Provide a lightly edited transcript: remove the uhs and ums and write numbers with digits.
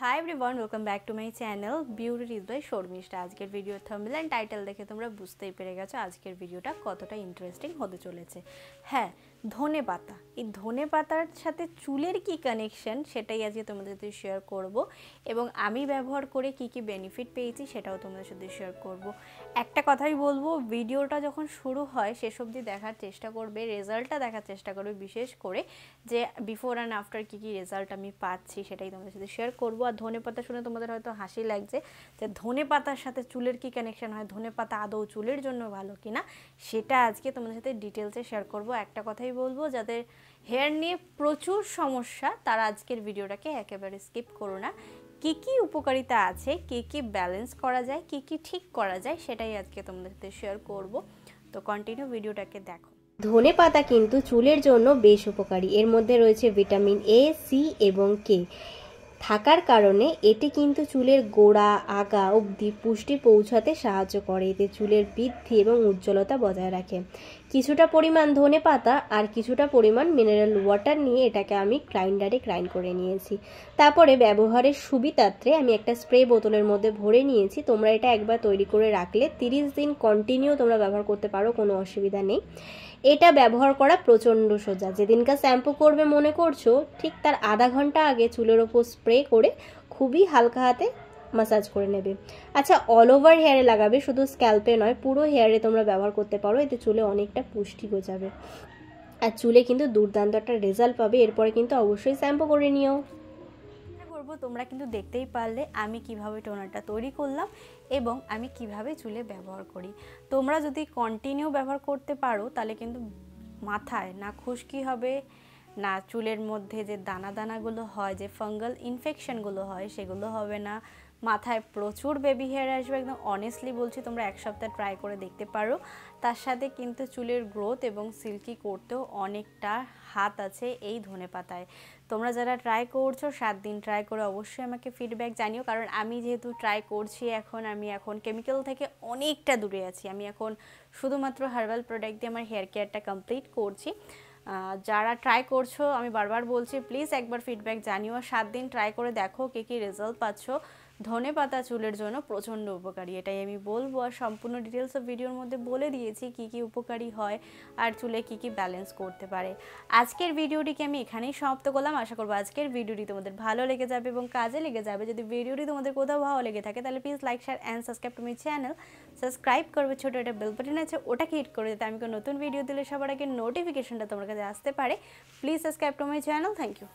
High everyone welcome back to my channel beauty is by Sharmishtha. আজকের video thumbnail and title দেখে তোমরা বুঝতেই পেরে গেছো আজকের ভিডিওটা কতটা ইন্টারেস্টিং হতে চলেছে। হ্যাঁ, ধনে পাতা, এই ধনে পাতার সাথে চুলের কি কানেকশন সেটাই আজকে তোমাদের সাথে শেয়ার করব এবং আমি ব্যবহার করে কি কি বেনিফিট পেয়েছি সেটাও তোমাদের সাথে শেয়ার করব। একটা কথাই বলবো, ভিডিওটা যখন শুরু হয় শেষ অবধি দেখার চেষ্টা করবে, রেজাল্টটা দেখার চেষ্টা করবে, বিশেষ করে যে বিফোর অ্যান্ড আফটার কী কী রেজাল্ট আমি পাচ্ছি সেটাই তোমাদের সাথে শেয়ার করবো। আর ধনে পাতা শুনে তোমাদের হয়তো হাসি লাগছে যে ধনে পাতার সাথে চুলের কি কানেকশন হয়, ধনে পাতা আদৌ চুলের জন্য ভালো কিনা সেটা আজকে তোমাদের সাথে ডিটেলসে শেয়ার করব। একটা কথাই বলবো, যাদের হেয়ার নিয়ে প্রচুর সমস্যা তারা আজকের ভিডিওটাকে একেবারে স্কিপ করো না। কী কী উপকারিতা আছে, কী কী ব্যালেন্স করা যায়, কী কী ঠিক করা যায় সেটাই আজকে তোমাদের সাথে শেয়ার করব। তো কন্টিনিউ ভিডিওটাকে দেখো। ধনে পাতা কিন্তু চুলের জন্য বেশ উপকারী। এর মধ্যে রয়েছে ভিটামিন এ, সি এবং কে থাকার কারণে এটি কিন্তু চুলের গোড়া আগা অবধি পুষ্টি পৌঁছাতে সাহায্য করে। এতে চুলের বৃদ্ধি এবং উজ্জ্বলতা বজায় রাখে। কিছুটা পরিমাণ ধনে পাতা আর কিছুটা পরিমাণ মিনারেল ওয়াটার নিয়ে এটাকে আমি গ্রাইন্ডারে গ্রাইন্ড করে নিয়েছি। তারপরে ব্যবহারের সুবিধার্থে আমি একটা স্প্রে বোতলের মধ্যে ভরে নিয়েছি। তোমরা এটা একবার তৈরি করে রাখলে 30 দিন কন্টিনিউ তোমরা ব্যবহার করতে পারো, কোনো অসুবিধা নেই। এটা ব্যবহার করা প্রচণ্ড সোজা। যেদিনকার শ্যাম্পু করবে মনে করছো, ঠিক তার আধা ঘন্টা আগে চুলের ওপর স্প্রে করে খুবই হালকা হাতে ম্যাসাজ করে নেবে। আচ্ছা, অল ওভার হেয়ারে লাগাবে, শুধু স্ক্যাল্পে নয়, পুরো হেয়ারে তোমরা ব্যবহার করতে পারো। এতে চুলে অনেকটা পুষ্টি গজাবে আর চুলে কিন্তু দুর্দান্ত একটা রেজাল্ট পাবে। এরপরে কিন্তু অবশ্যই শ্যাম্পু করে নিও। তোমরা কিন্তু দেখতেই পারলে আমি কিভাবে টোনারটা তৈরি করলাম এবং আমি কিভাবে চুলে ব্যবহার করি। তোমরা যদি কন্টিনিউ ব্যবহার করতে পারো তাহলে কিন্তু মাথায় না খুশকি হবে, না চুলের মধ্যে যে দানা দানাগুলো হয়, যে ফাঙ্গাল ইনফেকশনগুলো হয় সেগুলো হবে না, মাথায় প্রচুর বেবি হেয়ার আসবে। একদম অনেস্টলি বলছি, তোমরা এক সপ্তাহ ট্রাই করে দেখতে পারো। তার সাথে কিন্তু চুলের গ্রোথ এবং সিল্কি করতেও অনেকটা হাত আছে এই ধনে পাতায়। তোমরা যারা ট্রাই করছো 7 দিন ট্রাই করে অবশ্যই আমাকে ফিডব্যাক জানিও, কারণ আমি যেহেতু ট্রাই করছি আমি এখন কেমিক্যাল থেকে অনেকটা দূরে আছি। আমি এখন শুধুমাত্র হার্বাল প্রোডাক্ট দিয়ে আমার হেয়ার কেয়ারটা কমপ্লিট করছি। যারা ট্রাই করছো আমি বারবার বলছি প্লিজ একবার ফিডব্যাক জানিও। 7 দিন ট্রাই করে দেখো কী কী রেজাল্ট পাচ্ছ। ধনে পাতা চুলের জন্য প্রচণ্ড উপকারী, এটাই আমি বলবো। আর সম্পূর্ণ ডিটেলস ভিডিওর মধ্যে বলে দিয়েছি কী কী উপকারী হয় আর চুলে কী কী ব্যালেন্স করতে পারে। আজকের ভিডিওটিকে আমি এখানেই সমাপ্ত করলাম। আশা করবো আজকের ভিডিওটি তোমাদের ভালো লেগে যাবে এবং কাজে লেগে যাবে। যদি ভিডিওটি তোমাদের কোথাও ভালো লেগে থাকে তাহলে please like, share and subscribe to my channel. Subscribe করবে, ছোটো একটা বেল বাটন আছে ওটাকে হিট করে দিতে আমি কোনো নতুন ভিডিও দিলে সবার আগে নোটিফিকেশনটা তোমার কাছে আসতে পারে। Please subscribe to my channel. Thank you.